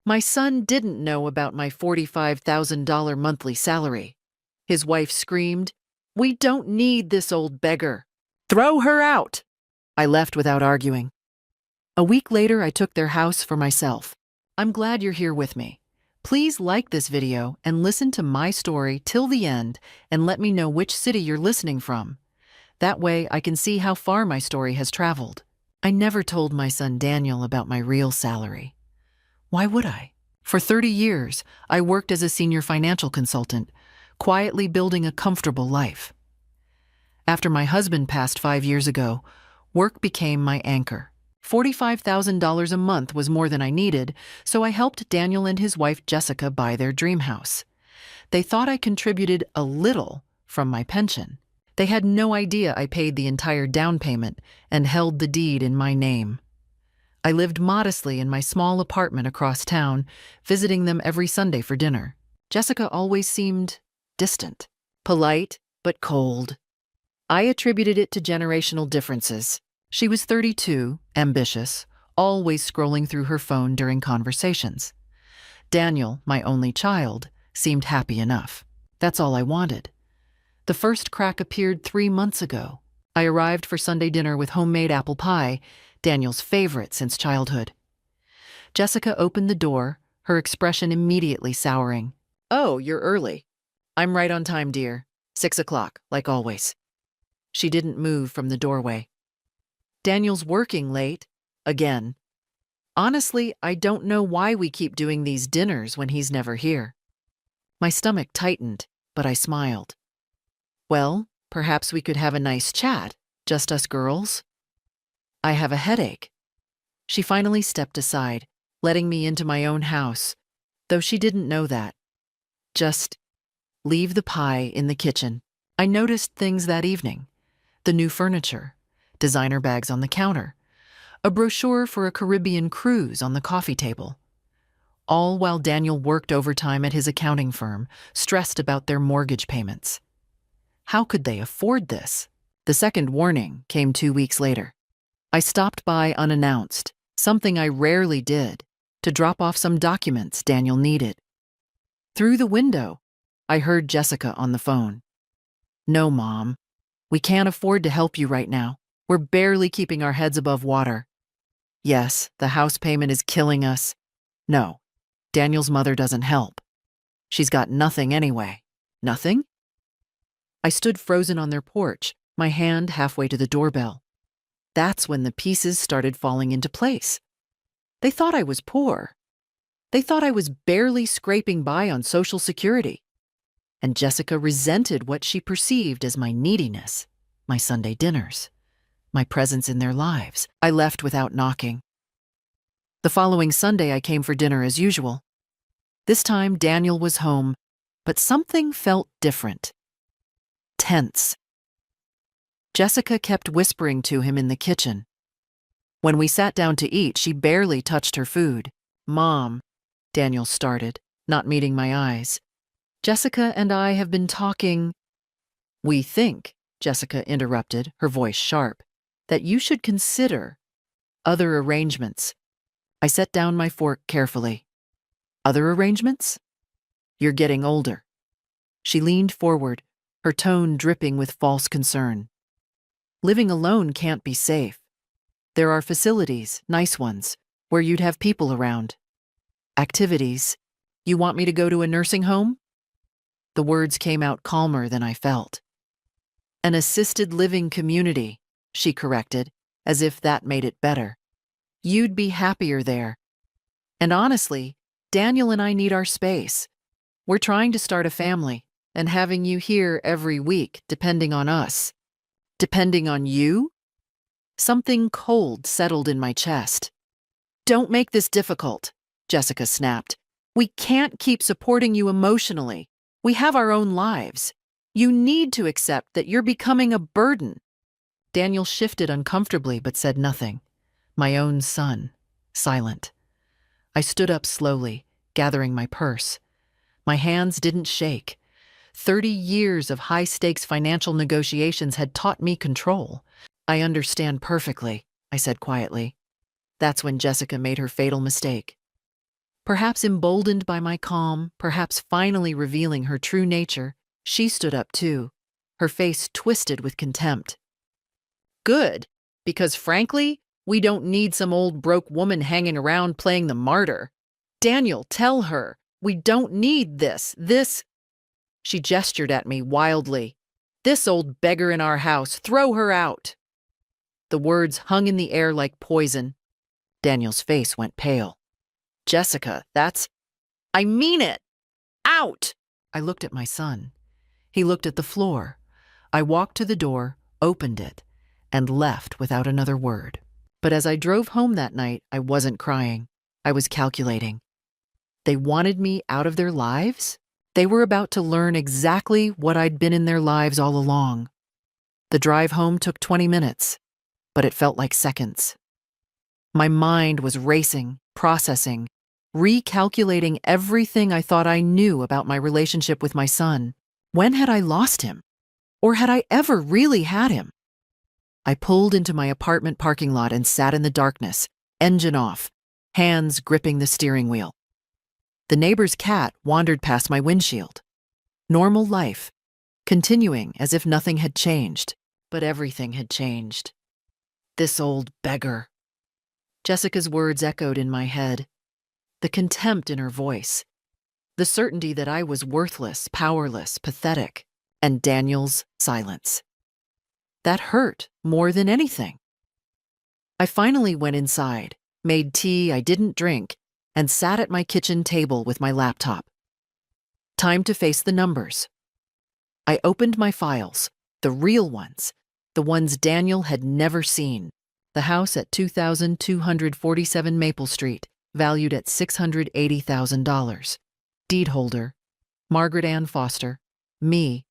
My son didn't know about my $45,000 monthly salary. His wife screamed, "We don't need this old beggar. Throw her out!" I left without arguing. A week later, I took their house for myself. I'm glad you're here with me. Please like this video and listen to my story till the end and let me know which city you're listening from. That way I can see how far my story has traveled. I never told my son Daniel about my real salary. Why would I? For 30 years, I worked as a senior financial consultant, quietly building a comfortable life. After my husband passed 5 years ago, work became my anchor. $45,000 a month was more than I needed, so I helped Daniel and his wife Jessica buy their dream house. They thought I contributed a little from my pension. They had no idea I paid the entire down payment and held the deed in my name. I lived modestly in my small apartment across town, visiting them every Sunday for dinner. Jessica always seemed distant, polite, but cold. I attributed it to generational differences. She was 32, ambitious, always scrolling through her phone during conversations. Daniel, my only child, seemed happy enough. That's all I wanted. The first crack appeared 3 months ago. I arrived for Sunday dinner with homemade apple pie, Daniel's favorite since childhood. Jessica opened the door, her expression immediately souring. "Oh, you're early." "I'm right on time, dear. 6 o'clock, like always." She didn't move from the doorway. "Daniel's working late. Again. Honestly, I don't know why we keep doing these dinners when he's never here." My stomach tightened, but I smiled. "Well, perhaps we could have a nice chat, just us girls." "I have a headache." She finally stepped aside, letting me into my own house, though she didn't know that. "Just leave the pie in the kitchen." I noticed things that evening. The new furniture, designer bags on the counter, a brochure for a Caribbean cruise on the coffee table. All while Daniel worked overtime at his accounting firm, stressed about their mortgage payments. How could they afford this? The second warning came 2 weeks later. I stopped by unannounced, something I rarely did, to drop off some documents Daniel needed. Through the window, I heard Jessica on the phone. "No, Mom. We can't afford to help you right now. We're barely keeping our heads above water." "Yes, the house payment is killing us." "No, Daniel's mother doesn't help. She's got nothing anyway." "Nothing?" I stood frozen on their porch, my hand halfway to the doorbell. That's when the pieces started falling into place. They thought I was poor. They thought I was barely scraping by on Social Security. And Jessica resented what she perceived as my neediness, my Sunday dinners, my presence in their lives. I left without knocking. The following Sunday, I came for dinner as usual. This time, Daniel was home, but something felt different. Tense. Jessica kept whispering to him in the kitchen. When we sat down to eat, she barely touched her food. "Mom," Daniel started, not meeting my eyes. "Jessica and I have been talking." "We think," Jessica interrupted, her voice sharp, "that you should consider other arrangements." I set down my fork carefully. "Other arrangements?" "You're getting older." She leaned forward, her tone dripping with false concern. "Living alone can't be safe. There are facilities, nice ones, where you'd have people around. Activities. You want me to go to a nursing home?" The words came out calmer than I felt. "An assisted living community," she corrected, as if that made it better. "You'd be happier there. And honestly, Daniel and I need our space. We're trying to start a family, and having you here every week, depending on us." "Depending on you?" Something cold settled in my chest. "Don't make this difficult," Jessica snapped. "We can't keep supporting you emotionally. We have our own lives. You need to accept that you're becoming a burden." Daniel shifted uncomfortably but said nothing. My own son, silent. I stood up slowly, gathering my purse. My hands didn't shake. 30 years of high-stakes financial negotiations had taught me control. "I understand perfectly," I said quietly. That's when Jessica made her fatal mistake. Perhaps emboldened by my calm, perhaps finally revealing her true nature, she stood up too, her face twisted with contempt. Good, because frankly, we don't need some old broke woman hanging around playing the martyr. Daniel, tell her, we don't need this. She gestured at me wildly. This old beggar in our house, throw her out. The words hung in the air like poison. Daniel's face went pale. Jessica, I mean it! Out! I looked at my son. He looked at the floor. I walked to the door, opened it, and left without another word. But as I drove home that night, I wasn't crying. I was calculating. They wanted me out of their lives? They were about to learn exactly what I'd been in their lives all along. The drive home took 20 minutes, but it felt like seconds. My mind was racing, processing, recalculating everything I thought I knew about my relationship with my son. When had I lost him? Or had I ever really had him? I pulled into my apartment parking lot and sat in the darkness, engine off, hands gripping the steering wheel. The neighbor's cat wandered past my windshield. Normal life, continuing as if nothing had changed, but everything had changed. This old beggar. Jessica's words echoed in my head. The contempt in her voice. The certainty that I was worthless, powerless, pathetic, and Daniel's silence. That hurt more than anything. I finally went inside, made tea I didn't drink, and sat at my kitchen table with my laptop. Time to face the numbers. I opened my files, the real ones, the ones Daniel had never seen. The house at 2247 Maple Street, valued at $680,000. Deed holder, Margaret Ann Foster. Me,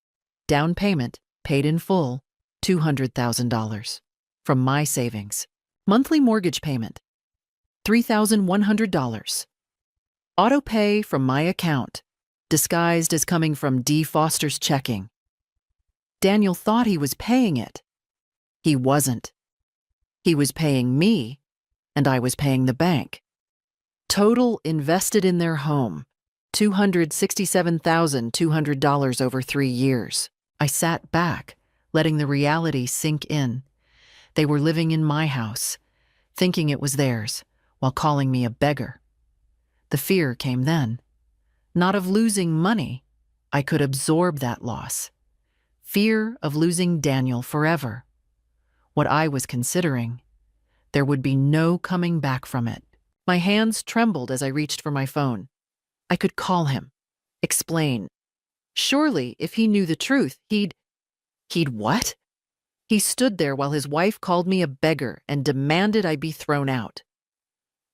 down payment, paid in full, $200,000. From my savings. Monthly mortgage payment, $3,100. Auto pay from my account, disguised as coming from D. Foster's checking. Daniel thought he was paying it. He wasn't. He was paying me, and I was paying the bank. Total invested in their home, $267,200 over 3 years. I sat back, letting the reality sink in. They were living in my house, thinking it was theirs, while calling me a beggar. The fear came then. Not of losing money. I could absorb that loss. Fear of losing Daniel forever. What I was considering. There would be no coming back from it. My hands trembled as I reached for my phone. I could call him. Explain. Surely, if he knew the truth, He'd what? He stood there while his wife called me a beggar and demanded I be thrown out.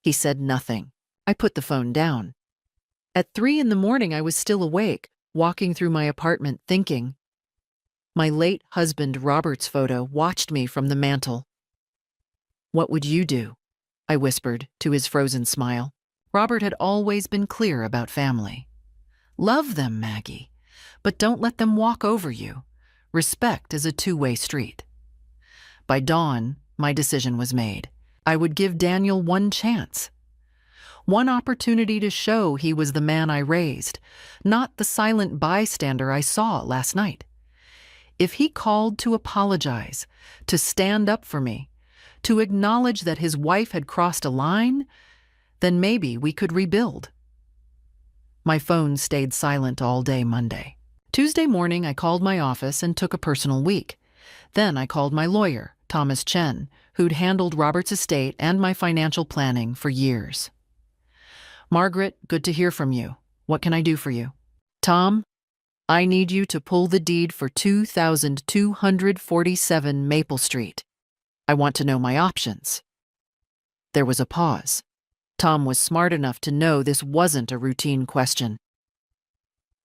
He said nothing. I put the phone down. At 3 in the morning, I was still awake, walking through my apartment thinking. My late husband Robert's photo watched me from the mantel. What would you do? I whispered to his frozen smile. Robert had always been clear about family. Love them, Maggie, but don't let them walk over you. Respect is a two-way street. By dawn, my decision was made. I would give Daniel one chance. One opportunity to show he was the man I raised, not the silent bystander I saw last night. If he called to apologize, to stand up for me, to acknowledge that his wife had crossed a line, then maybe we could rebuild. My phone stayed silent all day Monday. Tuesday morning, I called my office and took a personal week. Then I called my lawyer, Thomas Chen, who'd handled Robert's estate and my financial planning for years. Margaret, good to hear from you. What can I do for you? Tom, I need you to pull the deed for 2247 Maple Street. I want to know my options. There was a pause. Tom was smart enough to know this wasn't a routine question.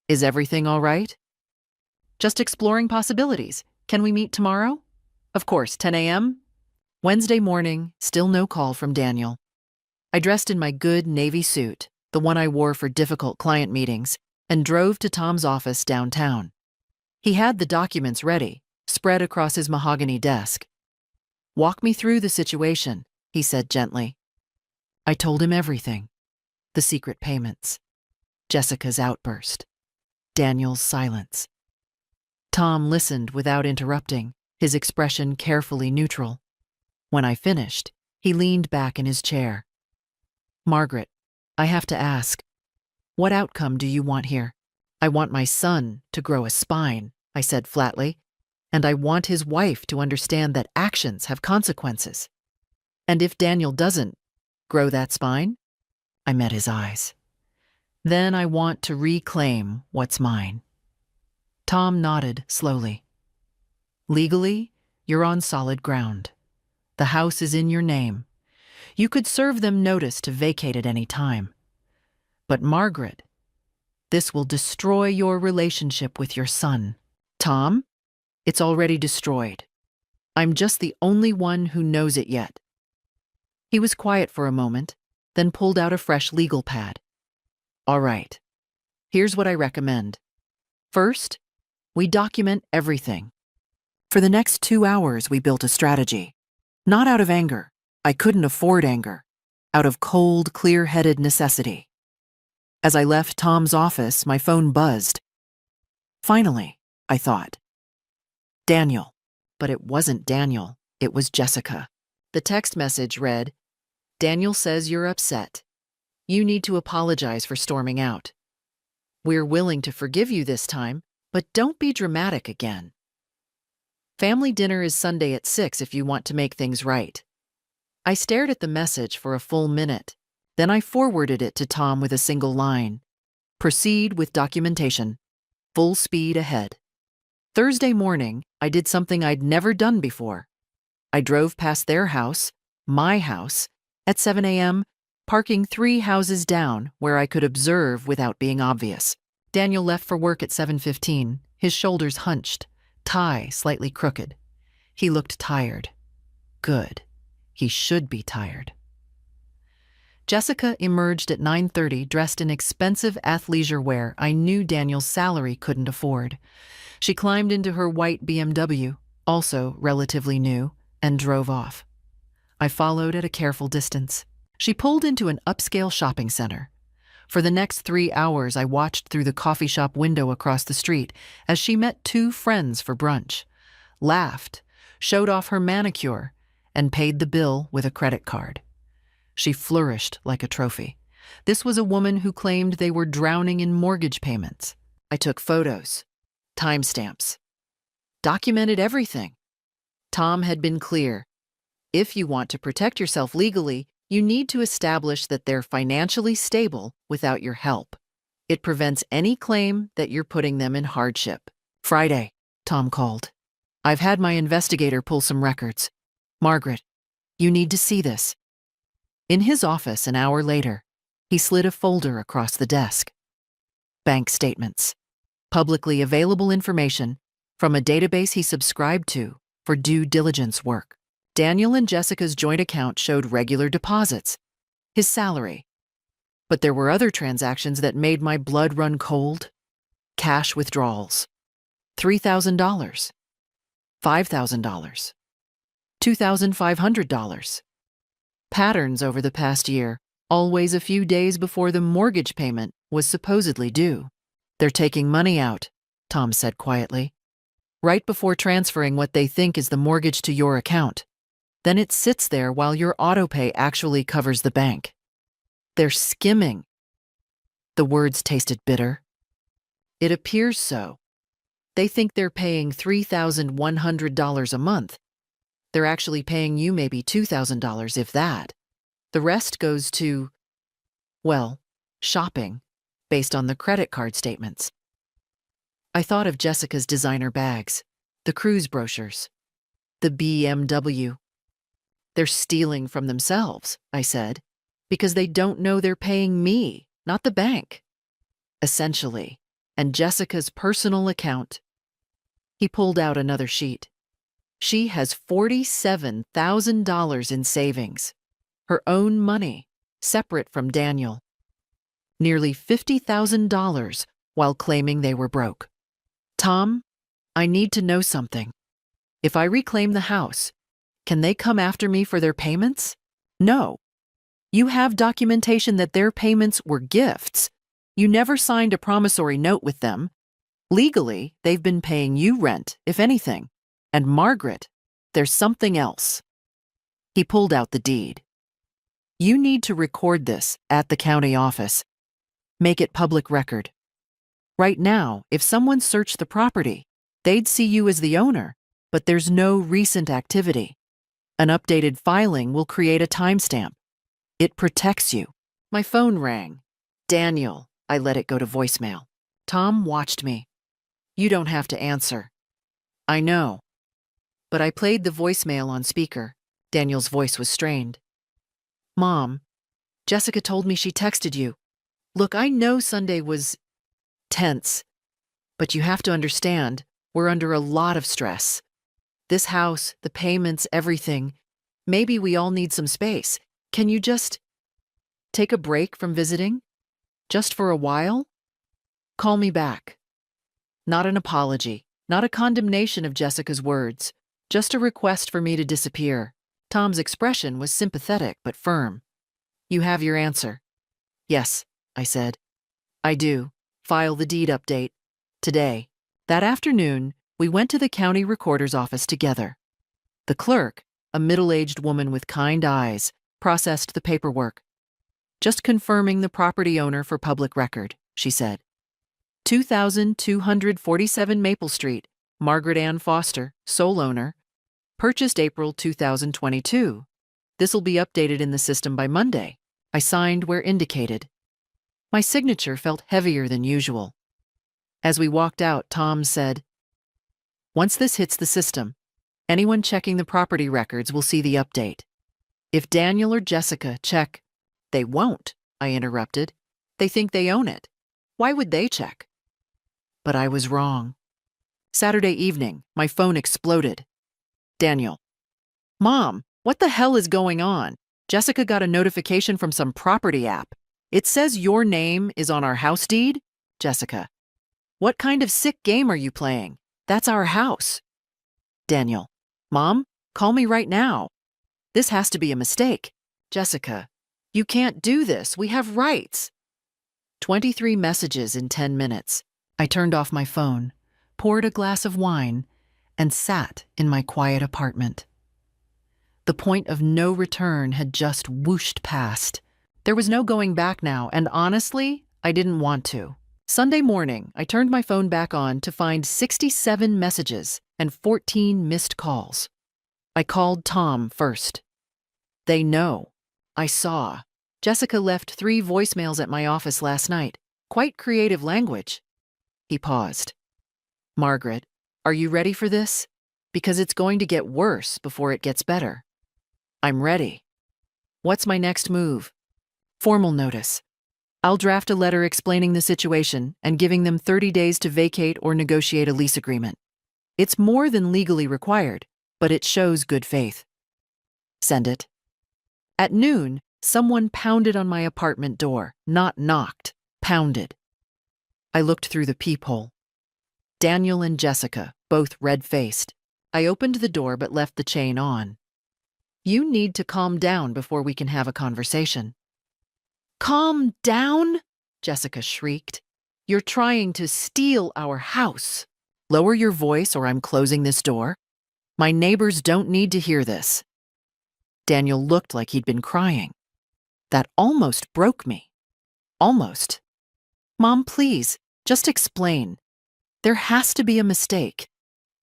Is everything all right? Just exploring possibilities. Can we meet tomorrow? Of course, 10 a.m.? Wednesday morning, still no call from Daniel. I dressed in my good navy suit, the one I wore for difficult client meetings, and drove to Tom's office downtown. He had the documents ready, spread across his mahogany desk. Walk me through the situation, he said gently. I told him everything. The secret payments. Jessica's outburst. Daniel's silence. Tom listened without interrupting, his expression carefully neutral. When I finished, he leaned back in his chair. Margaret, I have to ask, what outcome do you want here? I want my son to grow a spine, I said flatly, and I want his wife to understand that actions have consequences. And if Daniel doesn't grow that spine? I met his eyes. Then I want to reclaim what's mine. Tom nodded slowly. Legally, you're on solid ground. The house is in your name. You could serve them notice to vacate at any time. But Margaret, this will destroy your relationship with your son. Tom, it's already destroyed. I'm just the only one who knows it yet. He was quiet for a moment, then pulled out a fresh legal pad. All right, here's what I recommend. First, we document everything. For the next 2 hours, we built a strategy. Not out of anger. I couldn't afford anger. Out of cold, clear-headed necessity. As I left Tom's office, my phone buzzed. Finally, I thought. Daniel. But it wasn't Daniel. It was Jessica. The text message read, Daniel says you're upset. You need to apologize for storming out. We're willing to forgive you this time, but don't be dramatic again. Family dinner is Sunday at 6 if you want to make things right. I stared at the message for a full minute. Then I forwarded it to Tom with a single line. Proceed with documentation. Full speed ahead. Thursday morning, I did something I'd never done before. I drove past their house, my house, at 7 a.m., parking 3 houses down where I could observe without being obvious. Daniel left for work at 7:15, his shoulders hunched, tie slightly crooked. He looked tired. Good. He should be tired. Jessica emerged at 9:30 dressed in expensive athleisure wear I knew Daniel's salary couldn't afford. She climbed into her white BMW, also relatively new, and drove off. I followed at a careful distance. She pulled into an upscale shopping center. For the next 3 hours, I watched through the coffee shop window across the street as she met 2 friends for brunch, laughed, showed off her manicure, and paid the bill with a credit card. She flourished like a trophy. This was a woman who claimed they were drowning in mortgage payments. I took photos, timestamps, documented everything. Tom had been clear. If you want to protect yourself legally, you need to establish that they're financially stable without your help. It prevents any claim that you're putting them in hardship. Friday, Tom called. I've had my investigator pull some records. Margaret, you need to see this. In his office an hour later, he slid a folder across the desk. Bank statements. Publicly available information from a database he subscribed to for due diligence work. Daniel and Jessica's joint account showed regular deposits, his salary. But there were other transactions that made my blood run cold. Cash withdrawals. $3,000. $5,000. $2,500. Patterns over the past year, always a few days before the mortgage payment was supposedly due. They're taking money out, Tom said quietly, right before transferring what they think is the mortgage to your account. Then it sits there while your autopay actually covers the bank. They're skimming. The words tasted bitter. It appears so. They think they're paying $3,100 a month. They're actually paying you maybe $2,000, if that. The rest goes to, well, shopping, based on the credit card statements. I thought of Jessica's designer bags, the cruise brochures, the BMW. They're stealing from themselves, I said, because they don't know they're paying me, not the bank. Essentially, and Jessica's personal account. He pulled out another sheet. She has $47,000 in savings, her own money, separate from Daniel. Nearly $50,000 while claiming they were broke. Tom, I need to know something. If I reclaim the house, can they come after me for their payments? No. You have documentation that their payments were gifts. You never signed a promissory note with them. Legally, they've been paying you rent, if anything. And Margaret, there's something else. He pulled out the deed. You need to record this at the county office. Make it public record. Right now, if someone searched the property, they'd see you as the owner, but there's no recent activity. An updated filing will create a timestamp. It protects you. My phone rang. Daniel, I let it go to voicemail. Tom watched me. You don't have to answer. I know. But I played the voicemail on speaker. Daniel's voice was strained. Mom, Jessica told me she texted you. Look, I know Sunday was tense, but you have to understand, we're under a lot of stress. This house, the payments, everything. Maybe we all need some space. Can you just take a break from visiting? Just for a while? Call me back. Not an apology, not a condemnation of Jessica's words, just a request for me to disappear. Tom's expression was sympathetic but firm. You have your answer. Yes, I said. I do. File the deed update. Today. That afternoon, we went to the county recorder's office together. The clerk, a middle-aged woman with kind eyes, processed the paperwork. Just confirming the property owner for public record, she said. 2247 Maple Street, Margaret Ann Foster, sole owner. Purchased April 2022. This'll be updated in the system by Monday. I signed where indicated. My signature felt heavier than usual. As we walked out, Tom said, once this hits the system, anyone checking the property records will see the update. If Daniel or Jessica check, they won't, I interrupted. They think they own it. Why would they check? But I was wrong. Saturday evening, my phone exploded. Daniel. Mom, what the hell is going on? Jessica got a notification from some property app. It says your name is on our house deed? Jessica. What kind of sick game are you playing? That's our house. Daniel. Mom, call me right now. This has to be a mistake. Jessica. You can't do this. We have rights. 23 messages in 10 minutes. I turned off my phone, poured a glass of wine, and sat in my quiet apartment. The point of no return had just whooshed past. There was no going back now, and honestly, I didn't want to. Sunday morning, I turned my phone back on to find 67 messages and 14 missed calls. I called Tom first. They know. I saw. Jessica left 3 voicemails at my office last night. Quite creative language. He paused. Margaret, are you ready for this? Because it's going to get worse before it gets better. I'm ready. What's my next move? Formal notice. I'll draft a letter explaining the situation and giving them 30 days to vacate or negotiate a lease agreement. It's more than legally required, but it shows good faith. Send it. At noon, someone pounded on my apartment door, not knocked, pounded. I looked through the peephole. Daniel and Jessica, both red-faced. I opened the door but left the chain on. You need to calm down before we can have a conversation. Calm down? Jessica shrieked. You're trying to steal our house. Lower your voice or I'm closing this door. My neighbors don't need to hear this. Daniel looked like he'd been crying. That almost broke me. Almost. Mom, please, just explain. There has to be a mistake.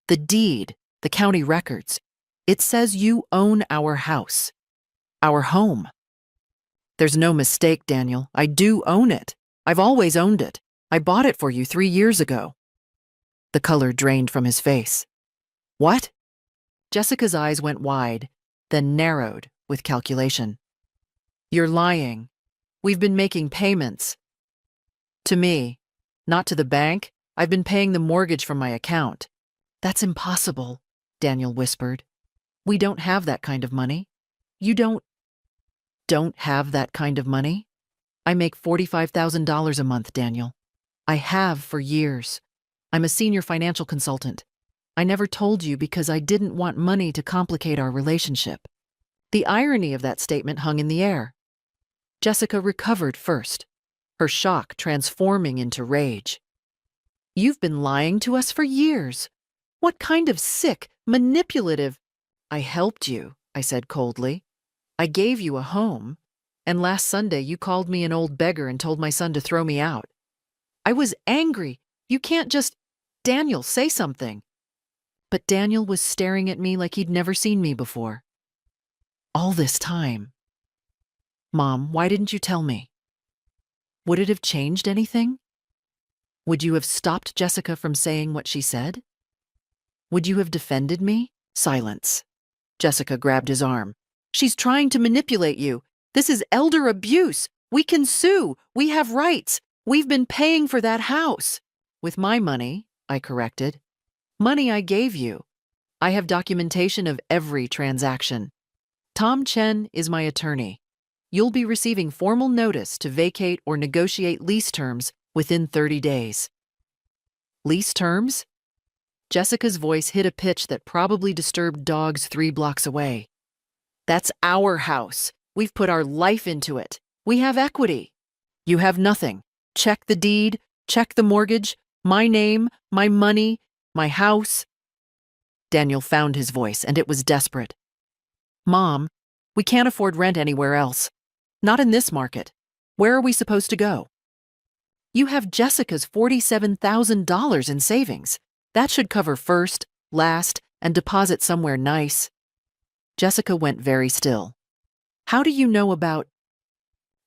The deed, the county records, it says you own our house, our home. There's no mistake, Daniel. I do own it. I've always owned it. I bought it for you 3 years ago. The color drained from his face. What? Jessica's eyes went wide, then narrowed with calculation. You're lying. We've been making payments. To me, not to the bank. I've been paying the mortgage from my account. That's impossible, Daniel whispered. We don't have that kind of money. You don't have that kind of money? I make $45,000 a month, Daniel. I have for years. I'm a senior financial consultant. I never told you because I didn't want money to complicate our relationship. The irony of that statement hung in the air. Jessica recovered first, her shock transforming into rage. You've been lying to us for years. What kind of sick, manipulative— I helped you, I said coldly. I gave you a home, and last Sunday you called me an old beggar and told my son to throw me out. I was angry. You can't just— Daniel, say something. But Daniel was staring at me like he'd never seen me before. All this time. Mom, why didn't you tell me? Would it have changed anything? Would you have stopped Jessica from saying what she said? Would you have defended me? Silence. Jessica grabbed his arm. She's trying to manipulate you. This is elder abuse. We can sue. We have rights. We've been paying for that house. With my money, I corrected. Money I gave you. I have documentation of every transaction. Tom Chen is my attorney. You'll be receiving formal notice to vacate or negotiate lease terms within 30 days. Lease terms? Jessica's voice hit a pitch that probably disturbed dogs 3 blocks away. That's our house. We've put our life into it. We have equity. You have nothing. Check the deed, check the mortgage, my name, my money, my house. Daniel found his voice, and it was desperate. Mom, we can't afford rent anywhere else. Not in this market. Where are we supposed to go? You have Jessica's $47,000 in savings. That should cover first, last, and deposit somewhere nice. Jessica went very still. How do you know about—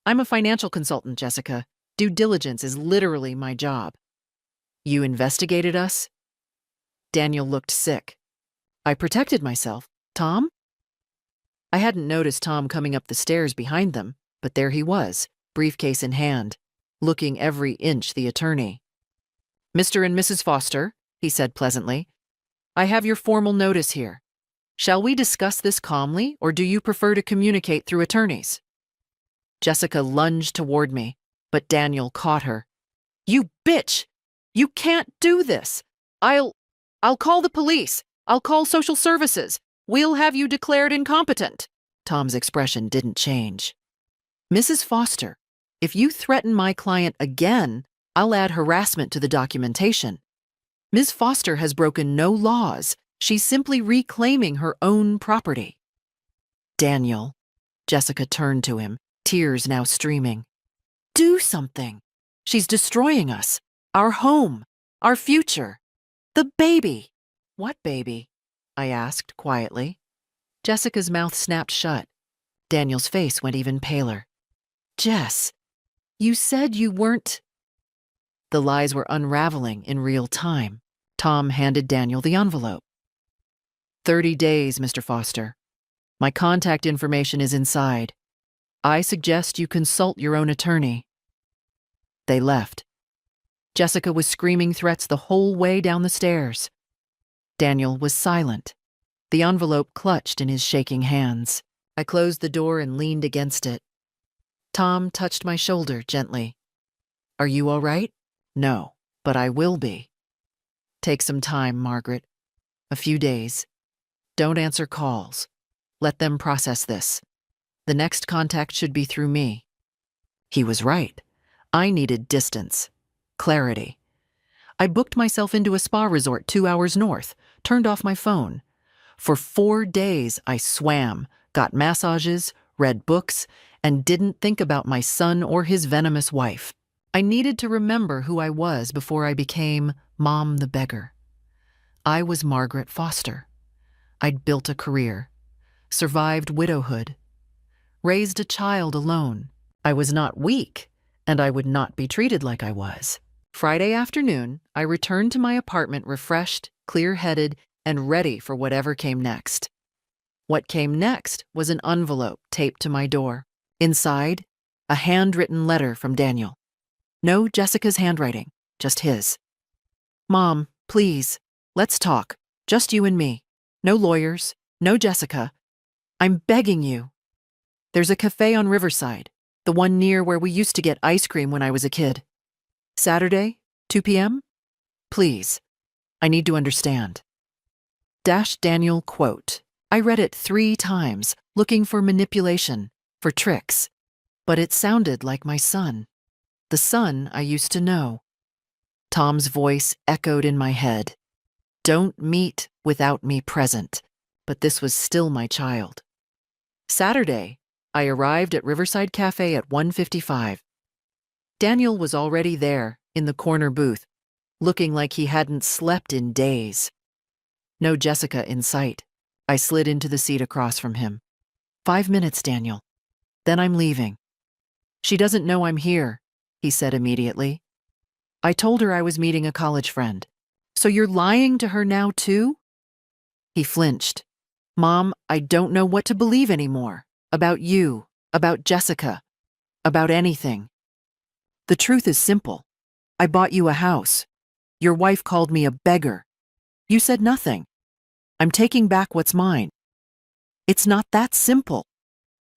I'm a financial consultant, Jessica. Due diligence is literally my job. You investigated us? Daniel looked sick. I protected myself. Tom? I hadn't noticed Tom coming up the stairs behind them, but there he was, briefcase in hand, looking every inch the attorney. Mr. and Mrs. Foster, he said pleasantly, I have your formal notice here. Shall we discuss this calmly, or do you prefer to communicate through attorneys? Jessica lunged toward me, but Daniel caught her. You bitch! You can't do this! I'll call the police. I'll call social services. We'll have you declared incompetent. Tom's expression didn't change. Mrs. Foster, if you threaten my client again, I'll add harassment to the documentation. Ms. Foster has broken no laws. She's simply reclaiming her own property. Daniel, Jessica turned to him, tears now streaming. Do something. She's destroying us. Our home. Our future. The baby. What baby? I asked quietly. Jessica's mouth snapped shut. Daniel's face went even paler. Jess, you said you weren't— The lies were unraveling in real time. Tom handed Daniel the envelope. 30 days, Mr. Foster. My contact information is inside. I suggest you consult your own attorney. They left. Jessica was screaming threats the whole way down the stairs. Daniel was silent, the envelope clutched in his shaking hands. I closed the door and leaned against it. Tom touched my shoulder gently. Are you all right? No, but I will be. Take some time, Margaret. A few days. Don't answer calls. Let them process this. The next contact should be through me. He was right. I needed distance, clarity. I booked myself into a spa resort 2 hours north, turned off my phone. For 4 days, I swam, got massages, read books, and didn't think about my son or his venomous wife. I needed to remember who I was before I became Mom the Beggar. I was Margaret Foster. I'd built a career, survived widowhood, raised a child alone. I was not weak, and I would not be treated like I was. Friday afternoon, I returned to my apartment refreshed, clear-headed, and ready for whatever came next. What came next was an envelope taped to my door. Inside, a handwritten letter from Daniel. No Jessica's handwriting, just his. Mom, please, let's talk. Just you and me. No lawyers, no Jessica. I'm begging you. There's a cafe on Riverside, the one near where we used to get ice cream when I was a kid. Saturday, 2 p.m.? Please, I need to understand. Daniel quote. I read it 3 times, looking for manipulation, for tricks. But it sounded like my son, the son I used to know. Tom's voice echoed in my head. Don't meet without me present, but this was still my child. Saturday, I arrived at Riverside Cafe at 1:55. Daniel was already there, in the corner booth, looking like he hadn't slept in days. No Jessica in sight. I slid into the seat across from him. 5 minutes, Daniel. Then I'm leaving. She doesn't know I'm here, he said immediately. I told her I was meeting a college friend. So you're lying to her now, too? He flinched. Mom, I don't know what to believe anymore. About you, about Jessica, about anything. The truth is simple. I bought you a house. Your wife called me a beggar. You said nothing. I'm taking back what's mine. It's not that simple.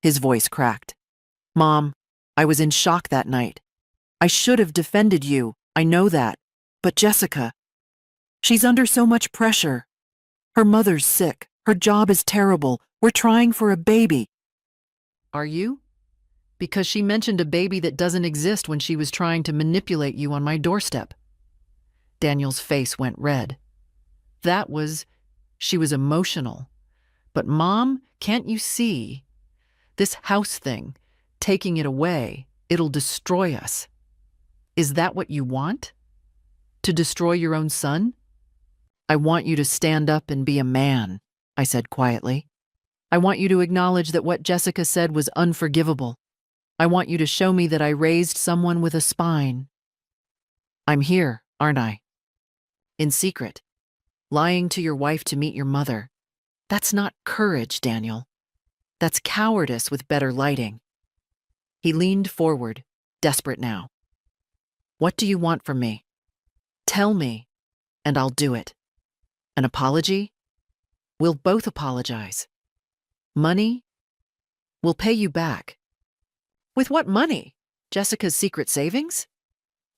His voice cracked. Mom, I was in shock that night. I should have defended you, I know that. But Jessica, she's under so much pressure. Her mother's sick. Her job is terrible. We're trying for a baby. Are you? Because she mentioned a baby that doesn't exist when she was trying to manipulate you on my doorstep. Daniel's face went red. She was emotional. But Mom, can't you see? This house thing, taking it away, it'll destroy us. Is that what you want? To destroy your own son? I want you to stand up and be a man, I said quietly. I want you to acknowledge that what Jessica said was unforgivable. I want you to show me that I raised someone with a spine. I'm here, aren't I? In secret. Lying to your wife to meet your mother. That's not courage, Daniel. That's cowardice with better lighting. He leaned forward, desperate now. What do you want from me? Tell me, and I'll do it. An apology? We'll both apologize. Money? We'll pay you back. With what money? Jessica's secret savings?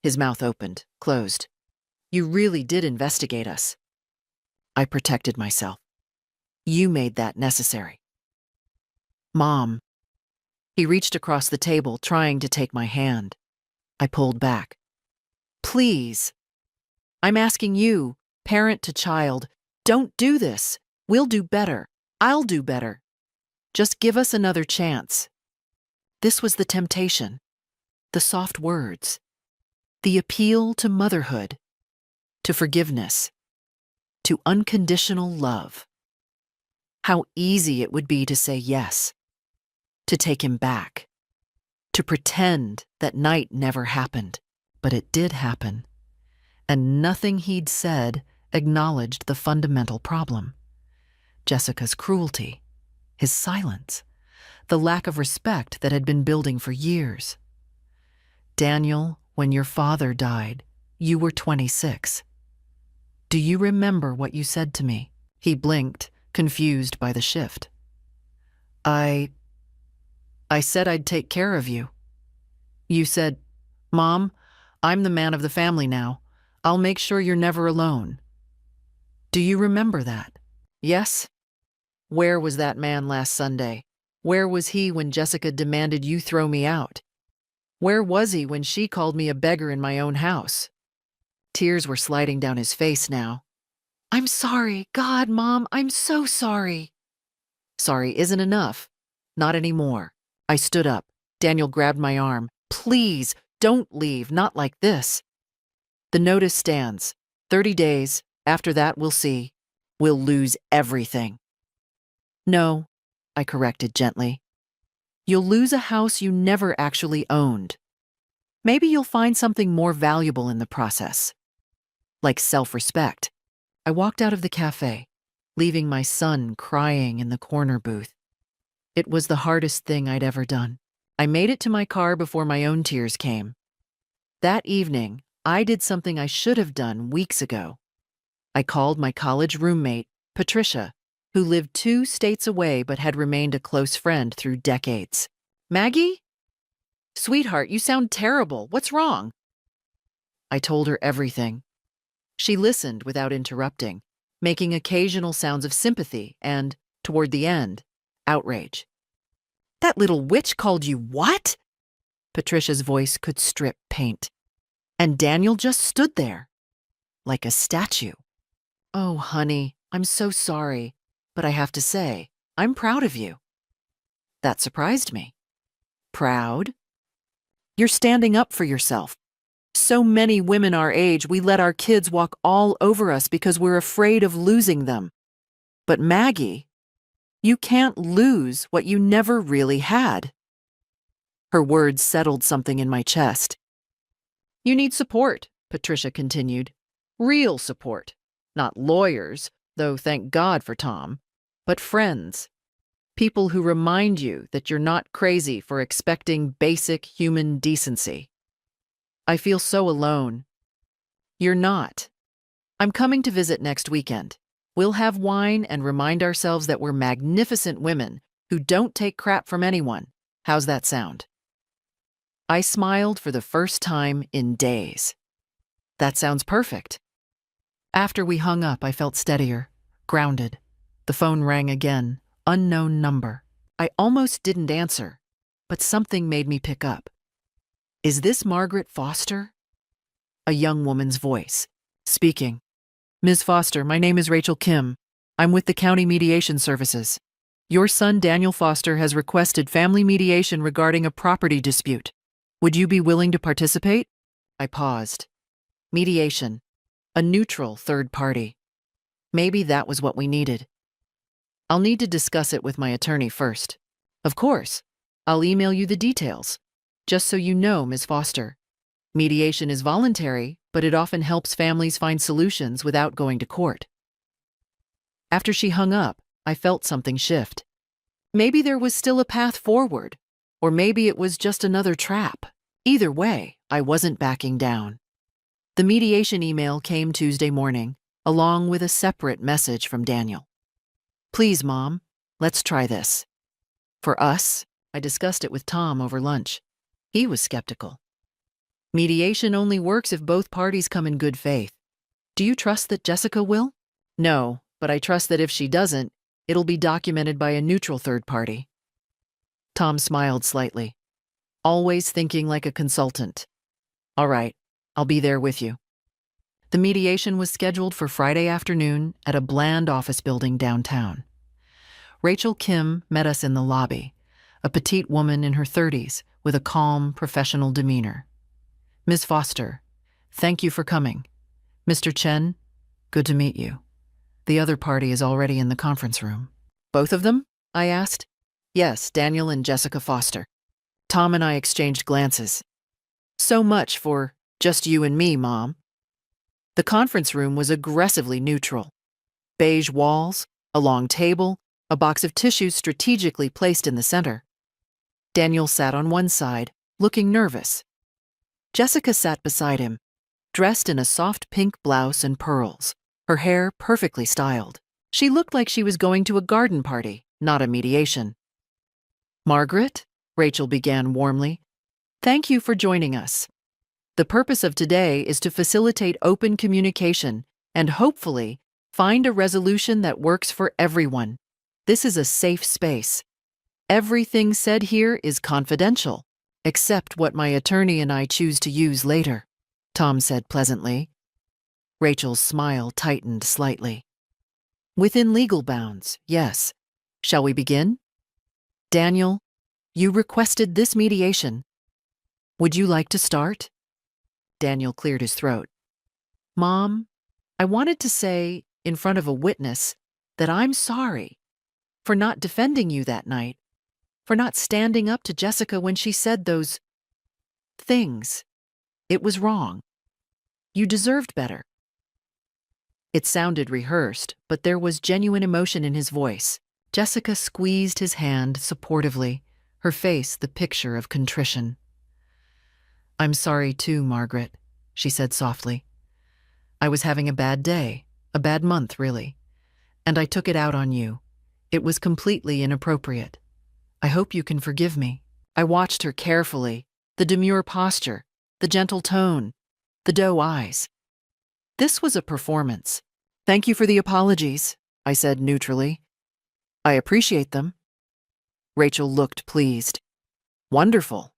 His mouth opened, closed. You really did investigate us. I protected myself. You made that necessary. Mom. He reached across the table, trying to take my hand. I pulled back. Please. I'm asking you, parent to child, don't do this. We'll do better. I'll do better. Just give us another chance. This was the temptation, the soft words, the appeal to motherhood, to forgiveness, to unconditional love. How easy it would be to say yes, to take him back, to pretend that night never happened, but it did happen, and nothing he'd said acknowledged the fundamental problem. Jessica's cruelty, his silence, the lack of respect that had been building for years. Daniel, when your father died, you were 26. Do you remember what you said to me? He blinked, confused by the shift. I said I'd take care of you. You said, Mom, I'm the man of the family now. I'll make sure you're never alone. Do you remember that? Yes? Where was that man last Sunday? Where was he when Jessica demanded you throw me out? Where was he when she called me a beggar in my own house? Tears were sliding down his face now. I'm sorry. God, Mom, I'm so sorry. Sorry isn't enough. Not anymore. I stood up. Daniel grabbed my arm. Please, don't leave. Not like this. The notice stands. 30 days. After that, we'll see. We'll lose everything. No, I corrected gently. You'll lose a house you never actually owned. Maybe you'll find something more valuable in the process. Like self-respect. I walked out of the cafe, leaving my son crying in the corner booth. It was the hardest thing I'd ever done. I made it to my car before my own tears came. That evening, I did something I should have done weeks ago. I called my college roommate, Patricia, who lived 2 states away but had remained a close friend through decades. Maggie? Sweetheart, you sound terrible. What's wrong? I told her everything. She listened without interrupting, making occasional sounds of sympathy and, toward the end, outrage. That little witch called you what? Patricia's voice could strip paint. And Daniel just stood there, like a statue. Oh, honey, I'm so sorry, but I have to say, I'm proud of you. That surprised me. Proud? You're standing up for yourself. So many women our age, we let our kids walk all over us because we're afraid of losing them. But Maggie, you can't lose what you never really had. Her words settled something in my chest. You need support, Patricia continued. Real support. Not lawyers, though thank God for Tom, but friends. People who remind you that you're not crazy for expecting basic human decency. I feel so alone. You're not. I'm coming to visit next weekend. We'll have wine and remind ourselves that we're magnificent women who don't take crap from anyone. How's that sound? I smiled for the first time in days. That sounds perfect. After we hung up, I felt steadier, grounded. The phone rang again, unknown number. I almost didn't answer, but something made me pick up. Is this Margaret Foster? A young woman's voice, speaking. Ms. Foster, my name is Rachel Kim. I'm with the County Mediation Services. Your son, Daniel Foster, has requested family mediation regarding a property dispute. Would you be willing to participate? I paused. Mediation. A neutral third party. Maybe that was what we needed. I'll need to discuss it with my attorney first. Of course. I'll email you the details. Just so you know, Ms. Foster. Mediation is voluntary, but it often helps families find solutions without going to court. After she hung up, I felt something shift. Maybe there was still a path forward, or maybe it was just another trap. Either way, I wasn't backing down. The mediation email came Tuesday morning, along with a separate message from Daniel. Please, Mom, let's try this. For us, I discussed it with Tom over lunch. He was skeptical. Mediation only works if both parties come in good faith. Do you trust that Jessica will? No, but I trust that if she doesn't, it'll be documented by a neutral third party. Tom smiled slightly. Always thinking like a consultant. All right, I'll be there with you. The mediation was scheduled for Friday afternoon at a bland office building downtown. Rachel Kim met us in the lobby, a petite woman in her 30s with a calm, professional demeanor. Ms. Foster, thank you for coming. Mr. Chen, good to meet you. The other party is already in the conference room. Both of them? I asked. Yes, Daniel and Jessica Foster. Tom and I exchanged glances. So much for just you and me, Mom. The conference room was aggressively neutral. Beige walls, a long table, a box of tissues strategically placed in the center. Daniel sat on one side, looking nervous. Jessica sat beside him, dressed in a soft pink blouse and pearls, her hair perfectly styled. She looked like she was going to a garden party, not a mediation. Margaret, Rachel began warmly, thank you for joining us. The purpose of today is to facilitate open communication and hopefully find a resolution that works for everyone. This is a safe space. Everything said here is confidential, except what my attorney and I choose to use later, Tom said pleasantly. Rachel's smile tightened slightly. Within legal bounds, yes. Shall we begin? Daniel, you requested this mediation. Would you like to start? Daniel cleared his throat. Mom, I wanted to say, in front of a witness, that I'm sorry for not defending you that night, for not standing up to Jessica when she said those things. It was wrong. You deserved better. It sounded rehearsed, but there was genuine emotion in his voice. Jessica squeezed his hand supportively, her face the picture of contrition. I'm sorry too, Margaret, she said softly. I was having a bad day, a bad month, really, and I took it out on you. It was completely inappropriate. I hope you can forgive me. I watched her carefully, the demure posture, the gentle tone, the doe eyes. This was a performance. Thank you for the apologies, I said neutrally. I appreciate them. Rachel looked pleased. Wonderful.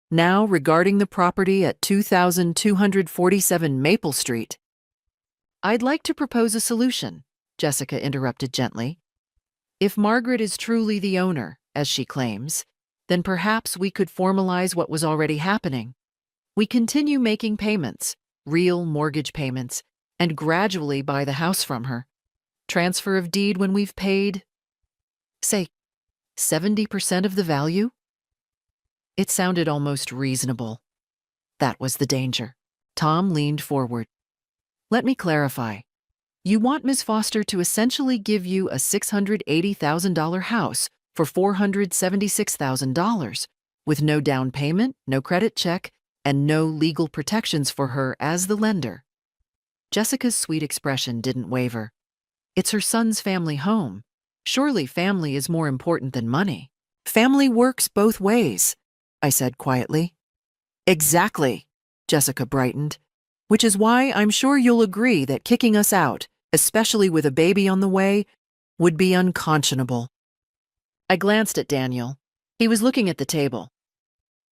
Now, regarding the property at 2247 Maple Street. I'd like to propose a solution, Jessica interrupted gently. If Margaret is truly the owner, as she claims, then perhaps we could formalize what was already happening. We continue making payments, real mortgage payments, and gradually buy the house from her. Transfer of deed when we've paid, say, 70% of the value? It sounded almost reasonable. That was the danger. Tom leaned forward. Let me clarify. You want Ms. Foster to essentially give you a $680,000 house for $476,000, with no down payment, no credit check, and no legal protections for her as the lender. Jessica's sweet expression didn't waver. It's her son's family home. Surely family is more important than money. Family works both ways, I said quietly. Exactly, Jessica brightened, which is why I'm sure you'll agree that kicking us out, especially with a baby on the way, would be unconscionable. I glanced at Daniel. He was looking at the table.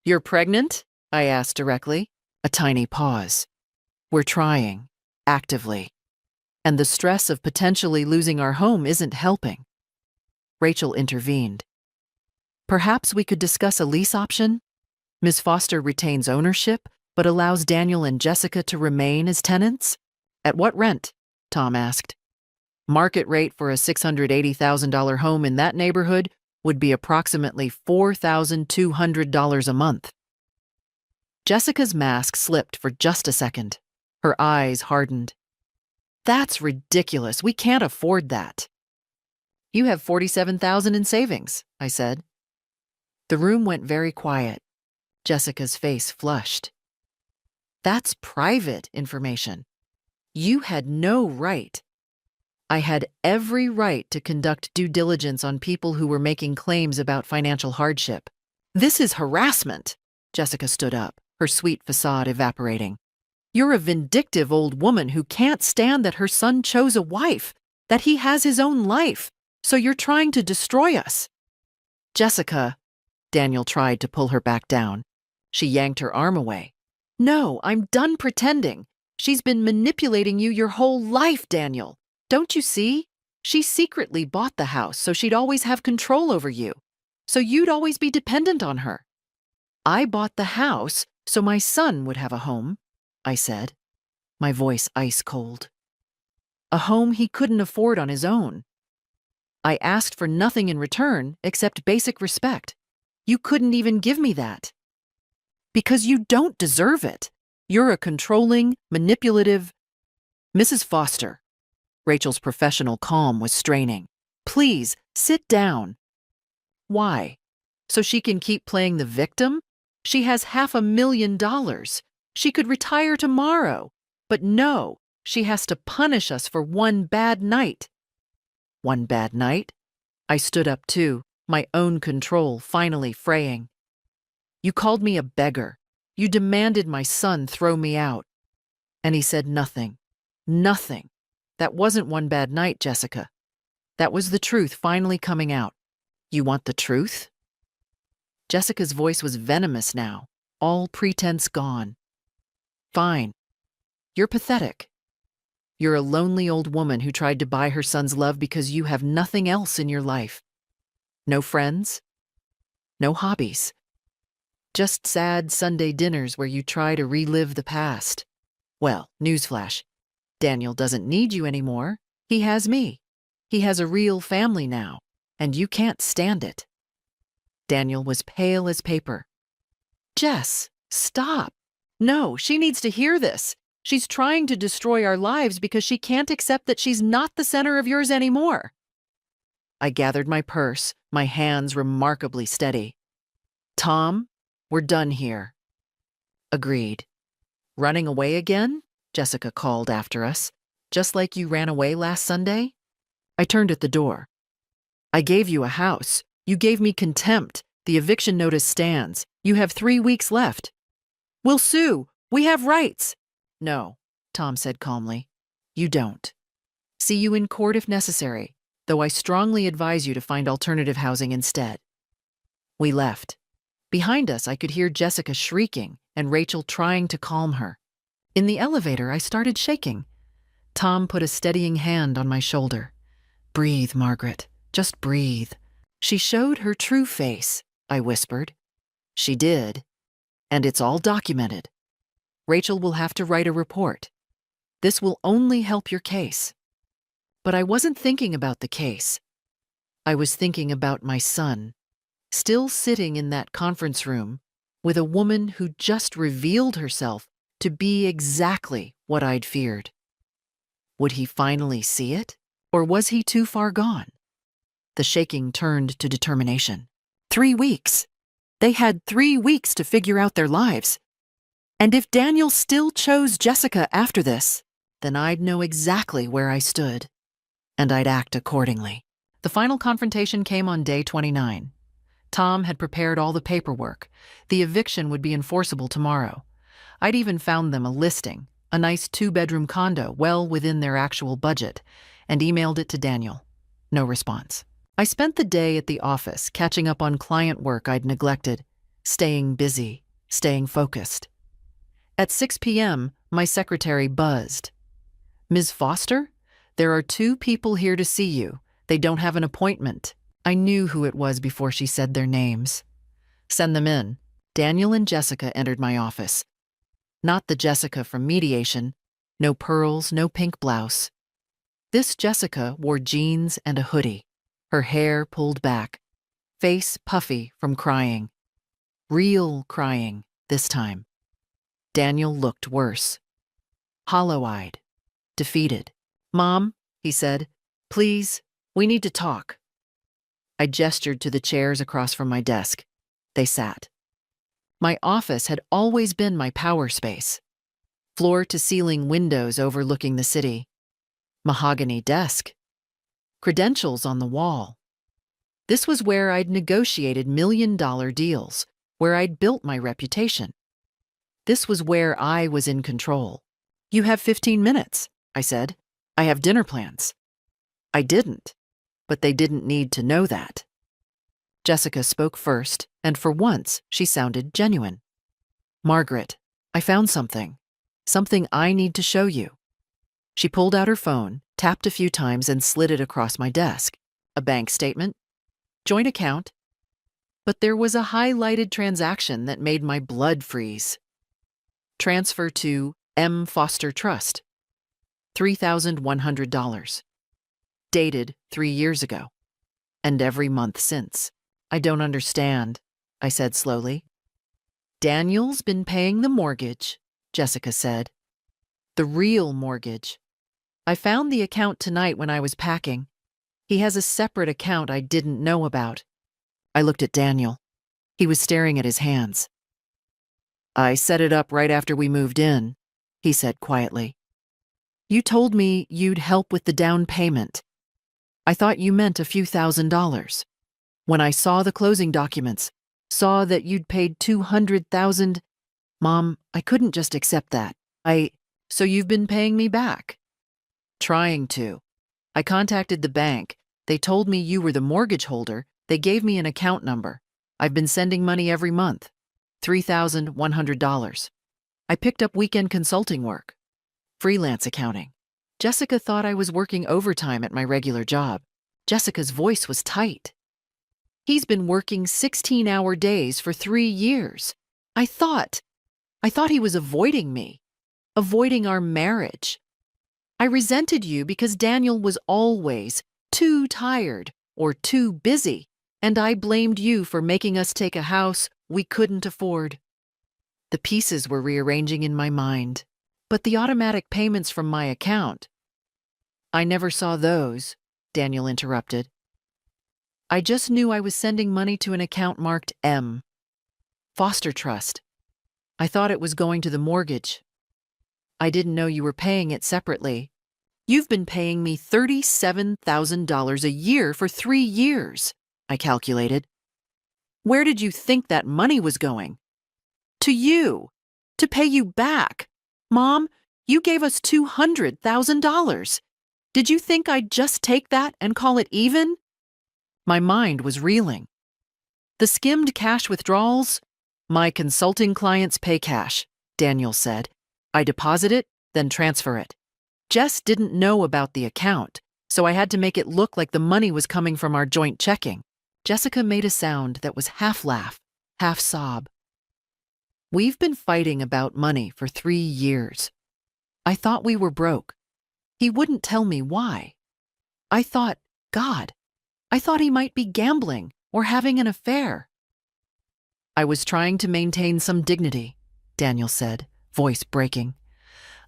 You're pregnant? I asked directly. A tiny pause. We're trying, actively. And the stress of potentially losing our home isn't helping. Rachel intervened. Perhaps we could discuss a lease option? Ms. Foster retains ownership, but allows Daniel and Jessica to remain as tenants? At what rent? Tom asked. Market rate for a $680,000 home in that neighborhood would be approximately $4,200 a month. Jessica's mask slipped for just a second. Her eyes hardened. That's ridiculous. We can't afford that. You have $47,000 in savings, I said. The room went very quiet. Jessica's face flushed. That's private information. You had no right. I had every right to conduct due diligence on people who were making claims about financial hardship. This is harassment. Jessica stood up, her sweet facade evaporating. You're a vindictive old woman who can't stand that her son chose a wife, that he has his own life, so you're trying to destroy us. Jessica, Daniel tried to pull her back down. She yanked her arm away. No, I'm done pretending. She's been manipulating you your whole life, Daniel. Don't you see? She secretly bought the house so she'd always have control over you, so you'd always be dependent on her. I bought the house so my son would have a home, I said, my voice ice cold. A home he couldn't afford on his own. I asked for nothing in return except basic respect. You couldn't even give me that. Because you don't deserve it. You're a controlling, manipulative... Mrs. Foster. Rachel's professional calm was straining. Please, sit down. Why? So she can keep playing the victim? She has $500,000. She could retire tomorrow. But no, she has to punish us for one bad night. One bad night? I stood up too, my own control finally fraying. You called me a beggar. You demanded my son throw me out. And he said nothing. Nothing. That wasn't one bad night, Jessica. That was the truth finally coming out. You want the truth? Jessica's voice was venomous now, all pretense gone. Fine. You're pathetic. You're a lonely old woman who tried to buy her son's love because you have nothing else in your life. No friends. No hobbies. Just sad Sunday dinners where you try to relive the past. Well, newsflash. Daniel doesn't need you anymore. He has me. He has a real family now, and you can't stand it. Daniel was pale as paper. Jess, stop. No, she needs to hear this. She's trying to destroy our lives because she can't accept that she's not the center of yours anymore. I gathered my purse, my hands remarkably steady. Tom, we're done here. Agreed. Running away again? Jessica called after us. Just like you ran away last Sunday? I turned at the door. I gave you a house. You gave me contempt. The eviction notice stands. You have 3 weeks left. We'll sue. We have rights. No, Tom said calmly. You don't. See you in court if necessary, though I strongly advise you to find alternative housing instead. We left. Behind us, I could hear Jessica shrieking and Rachel trying to calm her. In the elevator, I started shaking. Tom put a steadying hand on my shoulder. "Breathe, Margaret. Just breathe." "She showed her true face," I whispered. "She did. And it's all documented. Rachel will have to write a report. This will only help your case." But I wasn't thinking about the case. I was thinking about my son, still sitting in that conference room with a woman who just revealed herself to be exactly what I'd feared. Would he finally see it? Or was he too far gone? The shaking turned to determination. 3 weeks. They had 3 weeks to figure out their lives. And if Daniel still chose Jessica after this, then I'd know exactly where I stood. And I'd act accordingly. The final confrontation came on day 29. Tom had prepared all the paperwork. The eviction would be enforceable tomorrow. I'd even found them a listing, a nice 2-bedroom condo well within their actual budget, and emailed it to Daniel. No response. I spent the day at the office, catching up on client work I'd neglected, staying busy, staying focused. At 6 p.m., my secretary buzzed. "Ms. Foster, there are 2 people here to see you. They don't have an appointment." I knew who it was before she said their names. "Send them in." Daniel and Jessica entered my office. Not the Jessica from mediation. No pearls, no pink blouse. This Jessica wore jeans and a hoodie, her hair pulled back, face puffy from crying. Real crying this time. Daniel looked worse. Hollow-eyed, defeated. "Mom," he said, "please, we need to talk." I gestured to the chairs across from my desk. They sat. My office had always been my power space. Floor-to-ceiling windows overlooking the city. Mahogany desk. Credentials on the wall. This was where I'd negotiated million-dollar deals, where I'd built my reputation. This was where I was in control. "You have 15 minutes, I said. "I have dinner plans." I didn't, but they didn't need to know that. Jessica spoke first, and for once, she sounded genuine. "Margaret, I found something. Something I need to show you." She pulled out her phone, tapped a few times, and slid it across my desk. A bank statement? Joint account? But there was a highlighted transaction that made my blood freeze. Transfer to M. Foster Trust. $3,100. Dated 3 years ago. And every month since. "I don't understand," I said slowly. "Daniel's been paying the mortgage," Jessica said. "The real mortgage. I found the account tonight when I was packing. He has a separate account I didn't know about." I looked at Daniel. He was staring at his hands. "I set it up right after we moved in," he said quietly. "You told me you'd help with the down payment. I thought you meant a few $1,000s. When I saw the closing documents, saw that you'd paid $200,000, Mom, I couldn't just accept that. So you've been paying me back?" "Trying to. I contacted the bank. They told me you were the mortgage holder. They gave me an account number. I've been sending money every month. $3,100. I picked up weekend consulting work. Freelance accounting." Jessica thought I was working overtime at my regular job. Jessica's voice was tight. "He's been working 16-hour days for 3 years. I thought he was avoiding me, avoiding our marriage. I resented you because Daniel was always too tired or too busy, and I blamed you for making us take a house we couldn't afford." The pieces were rearranging in my mind. "But the automatic payments from my account—" "I never saw those," Daniel interrupted. "I just knew I was sending money to an account marked M. Foster Trust. I thought it was going to the mortgage. I didn't know you were paying it separately. You've been paying me $37,000 a year for 3 years, I calculated. Where did you think that money was going? To you, to pay you back. Mom, you gave us $200,000. Did you think I'd just take that and call it even?" My mind was reeling. The skimmed cash withdrawals? My consulting clients pay cash, Daniel said. I deposit it, then transfer it. Jess didn't know about the account, so I had to make it look like the money was coming from our joint checking. Jessica made a sound that was half laugh, half sob. We've been fighting about money for 3 years. I thought we were broke. He wouldn't tell me why. I thought, God, I thought he might be gambling or having an affair. I was trying to maintain some dignity, Daniel said, voice breaking.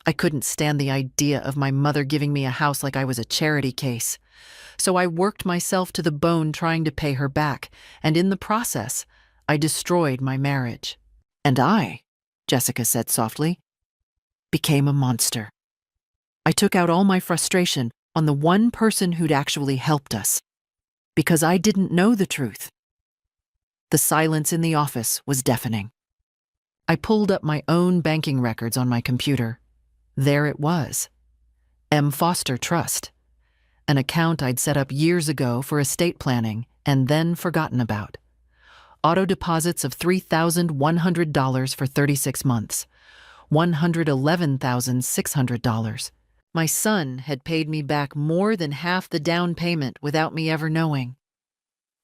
I couldn't stand the idea of my mother giving me a house like I was a charity case. So I worked myself to the bone trying to pay her back, and in the process, I destroyed my marriage. And I, Jessica said softly, became a monster. I took out all my frustration on the one person who'd actually helped us, because I didn't know the truth. The silence in the office was deafening. I pulled up my own banking records on my computer. There it was. M. Foster Trust, an account I'd set up years ago for estate planning and then forgotten about. Auto deposits of $3,100 for 36 months, $111,600. My son had paid me back more than half the down payment without me ever knowing.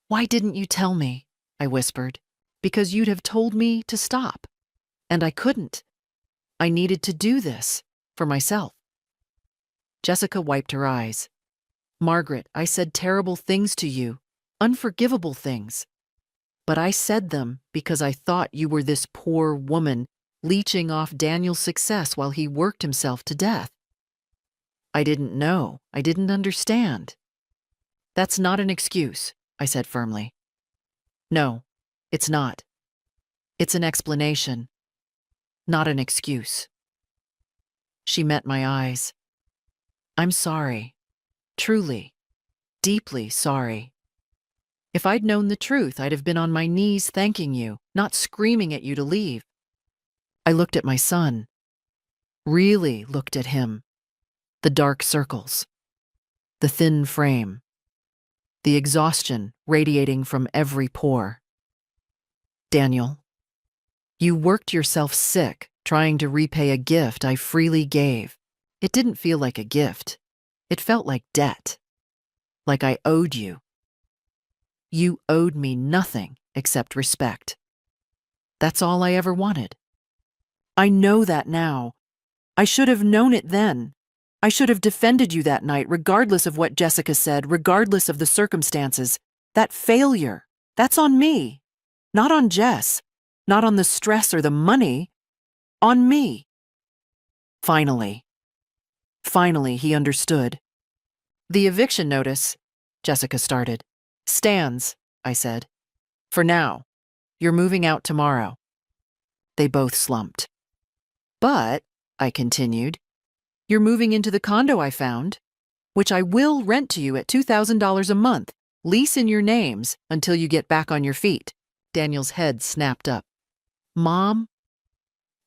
Why didn't you tell me? I whispered. Because you'd have told me to stop. And I couldn't. I needed to do this for myself. Jessica wiped her eyes. Margaret, I said terrible things to you, unforgivable things. But I said them because I thought you were this poor woman leeching off Daniel's success while he worked himself to death. I didn't know. I didn't understand. That's not an excuse, I said firmly. No, it's not. It's an explanation, not an excuse. She met my eyes. I'm sorry. Truly, deeply sorry. If I'd known the truth, I'd have been on my knees thanking you, not screaming at you to leave. I looked at my son. Really looked at him. The dark circles. The thin frame. The exhaustion radiating from every pore. Daniel, you worked yourself sick trying to repay a gift I freely gave. It didn't feel like a gift. It felt like debt. Like I owed you. You owed me nothing except respect. That's all I ever wanted. I know that now. I should have known it then. I should have defended you that night, regardless of what Jessica said, regardless of the circumstances. That failure, that's on me. Not on Jess. Not on the stress or the money. On me. Finally, he understood. The eviction notice, Jessica started. Stands, I said. For now. You're moving out tomorrow. They both slumped. But, I continued, you're moving into the condo I found, which I will rent to you at $2,000 a month, lease in your names until you get back on your feet. Daniel's head snapped up. Mom?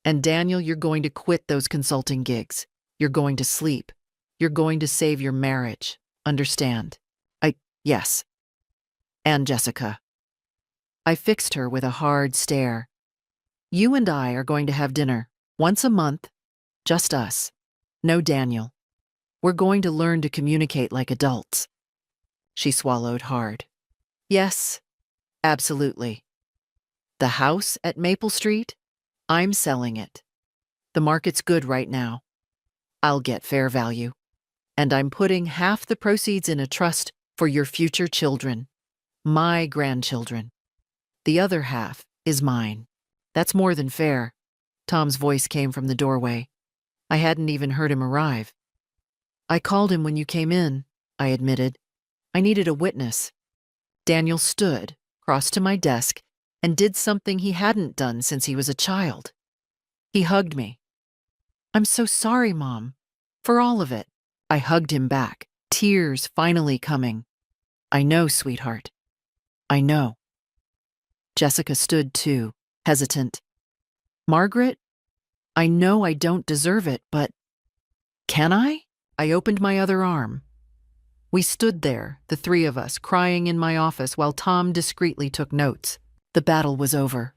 And Daniel, you're going to quit those consulting gigs. You're going to sleep. You're going to save your marriage. Understand? Yes. And Jessica. I fixed her with a hard stare. You and I are going to have dinner, once a month, just us. No Daniel. We're going to learn to communicate like adults. She swallowed hard. Yes, absolutely. The house at Maple Street? I'm selling it. The market's good right now. I'll get fair value. And I'm putting half the proceeds in a trust for your future children, my grandchildren. The other half is mine. That's more than fair. Tom's voice came from the doorway. I hadn't even heard him arrive. I called him when you came in, I admitted. I needed a witness. Daniel stood, crossed to my desk, and did something he hadn't done since he was a child. He hugged me. I'm so sorry, Mom, for all of it. I hugged him back, tears finally coming. I know, sweetheart. I know. Jessica stood too, hesitant. Margaret, I know I don't deserve it, but can I? I opened my other arm. We stood there, the three of us, crying in my office while Tom discreetly took notes. The battle was over.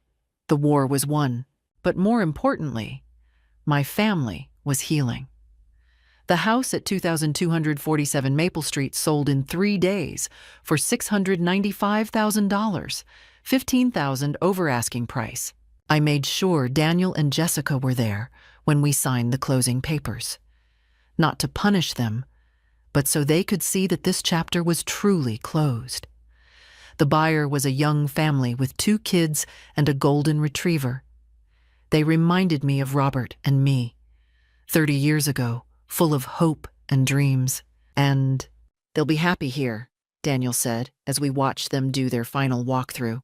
The war was won. But more importantly, my family was healing. The house at 2247 Maple Street sold in 3 days for $695,000, $15,000 over asking price. I made sure Daniel and Jessica were there when we signed the closing papers. Not to punish them, but so they could see that this chapter was truly closed. The buyer was a young family with 2 kids and a golden retriever. They reminded me of Robert and me, 30 years ago, full of hope and dreams. And they'll be happy here, Daniel said as we watched them do their final walkthrough.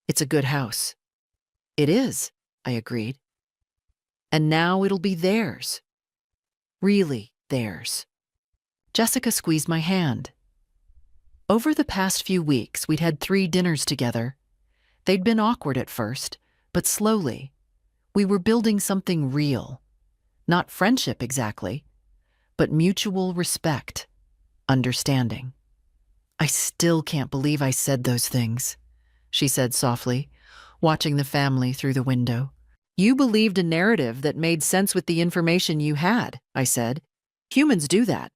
It's a good house. It is, I agreed. And now it'll be theirs. Really theirs. Jessica squeezed my hand. Over the past few weeks, we'd had 3 dinners together. They'd been awkward at first, but slowly, we were building something real. Not friendship exactly, but mutual respect, understanding. I still can't believe I said those things, she said softly, watching the family through the window. You believed a narrative that made sense with the information you had, I said. Humans do that.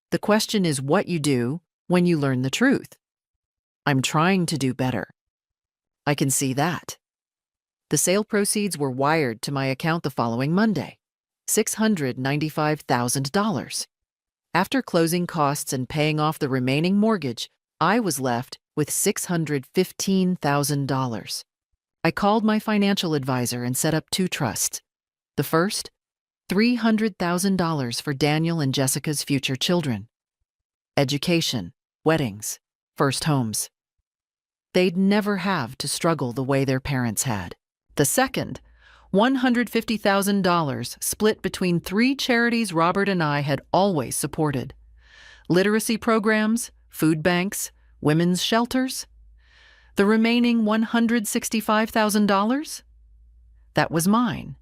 The question is what you do when you learn the truth. I'm trying to do better. I can see that. The sale proceeds were wired to my account the following Monday. $695,000. After closing costs and paying off the remaining mortgage, I was left with $615,000. I called my financial advisor and set up 2 trusts. The first, $300,000 for Daniel and Jessica's future children. Education, weddings, first homes. They'd never have to struggle the way their parents had. The second, $150,000 split between 3 charities Robert and I had always supported. Literacy programs, food banks, women's shelters. The remaining $165,000? That was mine.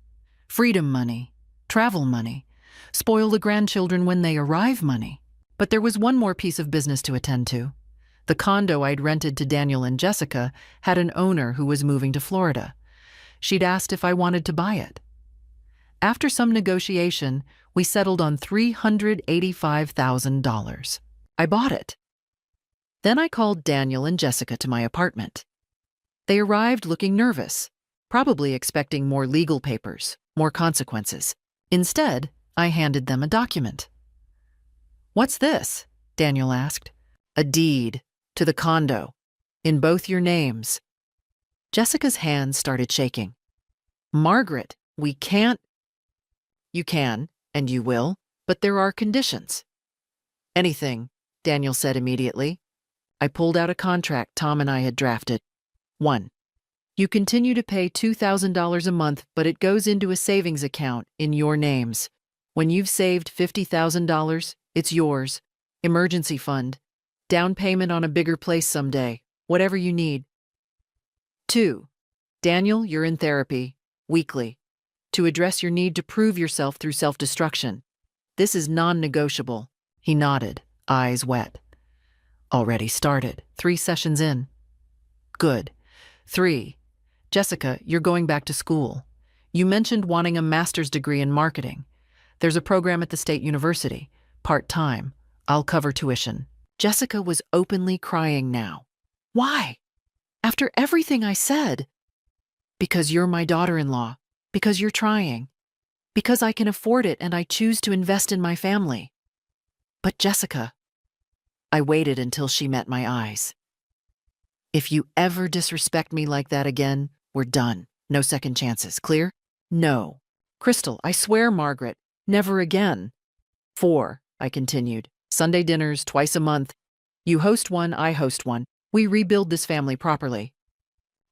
Freedom money, travel money, spoil the grandchildren when they arrive money. But there was one more piece of business to attend to. The condo I'd rented to Daniel and Jessica had an owner who was moving to Florida. She'd asked if I wanted to buy it. After some negotiation, we settled on $385,000. I bought it. Then I called Daniel and Jessica to my apartment. They arrived looking nervous, probably expecting more legal papers, more consequences. Instead, I handed them a document. What's this? Daniel asked. A deed to the condo, in both your names. Jessica's hands started shaking. Margaret, we can't. You can, and you will, but there are conditions. Anything, Daniel said immediately. I pulled out a contract Tom and I had drafted. 1. You continue to pay $2,000 a month, but it goes into a savings account in your names. When you've saved $50,000, it's yours. Emergency fund. Down payment on a bigger place someday. Whatever you need. 2. Daniel, you're in therapy, weekly, to address your need to prove yourself through self-destruction. This is non-negotiable. He nodded, eyes wet. Already started. 3 sessions in. Good. 3. Jessica, you're going back to school. You mentioned wanting a master's degree in marketing. There's a program at the State University, part-time. I'll cover tuition. Jessica was openly crying now. Why? After everything I said. Because you're my daughter-in-law. Because you're trying. Because I can afford it and I choose to invest in my family. But Jessica, I waited until she met my eyes. If you ever disrespect me like that again, we're done. No second chances. Clear? No. Crystal, I swear, Margaret, never again. 4, I continued. Sunday dinners twice a month. You host one, I host one. We rebuild this family properly.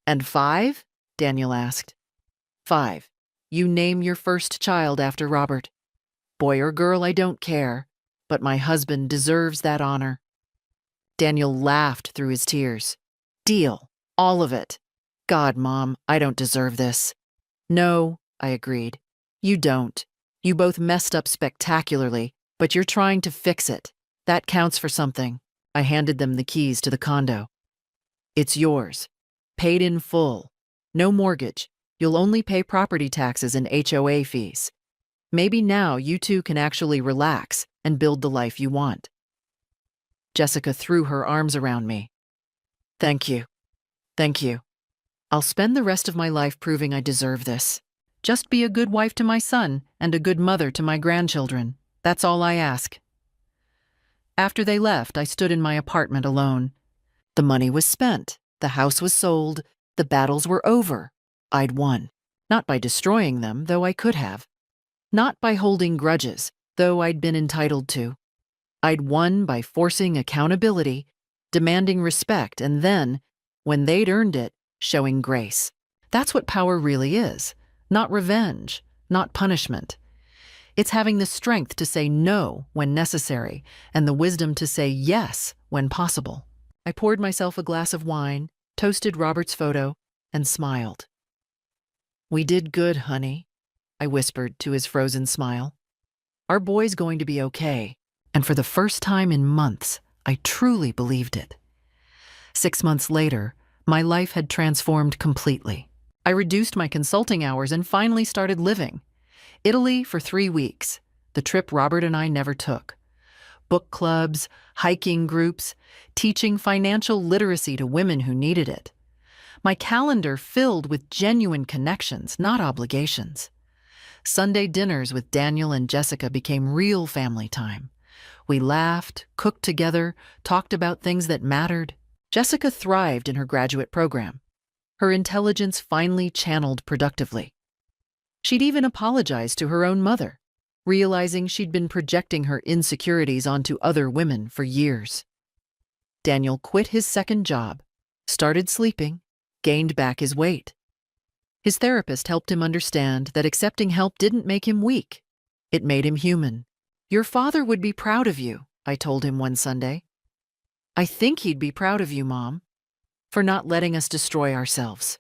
And 5? Daniel asked. 5. You name your first child after Robert. Boy or girl, I don't care, but my husband deserves that honor. Daniel laughed through his tears. Deal. All of it. God, Mom, I don't deserve this. No, I agreed. You don't. You both messed up spectacularly, but you're trying to fix it. That counts for something. I handed them the keys to the condo. It's yours. Paid in full. No mortgage. You'll only pay property taxes and HOA fees. Maybe now you two can actually relax and build the life you want. Jessica threw her arms around me. Thank you. Thank you. I'll spend the rest of my life proving I deserve this. Just be a good wife to my son and a good mother to my grandchildren. That's all I ask. After they left, I stood in my apartment alone. The money was spent. The house was sold. The battles were over. I'd won. Not by destroying them, though I could have. Not by holding grudges, though I'd been entitled to. I'd won by forcing accountability, demanding respect, and then, when they'd earned it, showing grace. That's what power really is. Not revenge, not punishment. It's having the strength to say no when necessary, and the wisdom to say yes when possible. I poured myself a glass of wine, toasted Robert's photo, and smiled. We did good, honey, I whispered to his frozen smile. Our boy's going to be okay, and for the first time in months, I truly believed it. 6 months later, my life had transformed completely. I reduced my consulting hours and finally started living. Italy for 3 weeks, the trip Robert and I never took. Book clubs, hiking groups, teaching financial literacy to women who needed it. My calendar filled with genuine connections, not obligations. Sunday dinners with Daniel and Jessica became real family time. We laughed, cooked together, talked about things that mattered. Jessica thrived in her graduate program. Her intelligence finally channeled productively. She'd even apologized to her own mother, realizing she'd been projecting her insecurities onto other women for years. Daniel quit his second job, started sleeping, gained back his weight. His therapist helped him understand that accepting help didn't make him weak. It made him human. Your father would be proud of you, I told him one Sunday. I think he'd be proud of you, Mom, for not letting us destroy ourselves.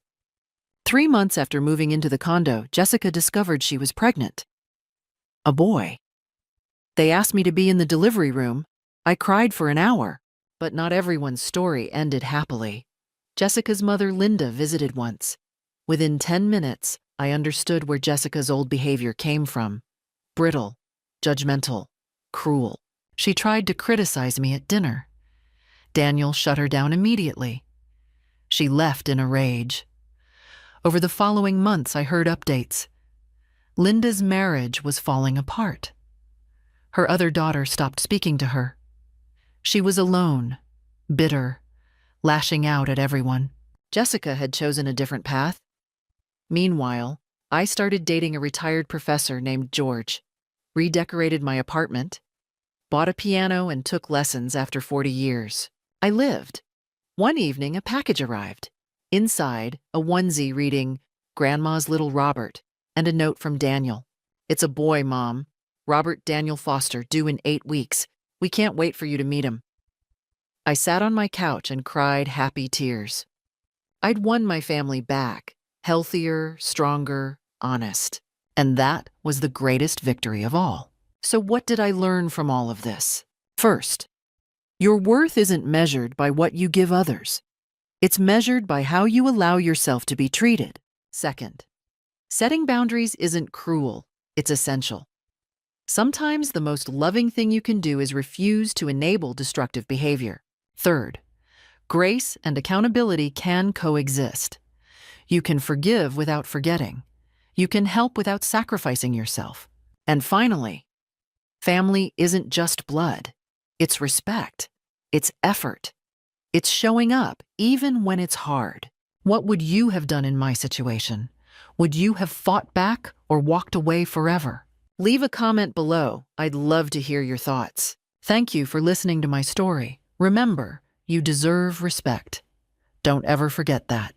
3 months after moving into the condo, Jessica discovered she was pregnant. A boy. They asked me to be in the delivery room. I cried for an hour, but not everyone's story ended happily. Jessica's mother, Linda, visited once. Within 10 minutes, I understood where Jessica's old behavior came from. Brittle, judgmental, cruel. She tried to criticize me at dinner. Daniel shut her down immediately. She left in a rage. Over the following months, I heard updates. Linda's marriage was falling apart. Her other daughter stopped speaking to her. She was alone, bitter, lashing out at everyone. Jessica had chosen a different path. Meanwhile, I started dating a retired professor named George, redecorated my apartment, bought a piano, and took lessons after 40 years. I lived. One evening, a package arrived. Inside, a onesie reading, Grandma's Little Robert, and a note from Daniel. It's a boy, Mom. Robert Daniel Foster, due in 8 weeks. We can't wait for you to meet him. I sat on my couch and cried happy tears. I'd won my family back, healthier, stronger, honest. And that was the greatest victory of all. So what did I learn from all of this? First, your worth isn't measured by what you give others. It's measured by how you allow yourself to be treated. Second, setting boundaries isn't cruel, it's essential. Sometimes the most loving thing you can do is refuse to enable destructive behavior. Third, grace and accountability can coexist. You can forgive without forgetting. You can help without sacrificing yourself. And finally, family isn't just blood. It's respect. It's effort. It's showing up, even when it's hard. What would you have done in my situation? Would you have fought back or walked away forever? Leave a comment below. I'd love to hear your thoughts. Thank you for listening to my story. Remember, you deserve respect. Don't ever forget that.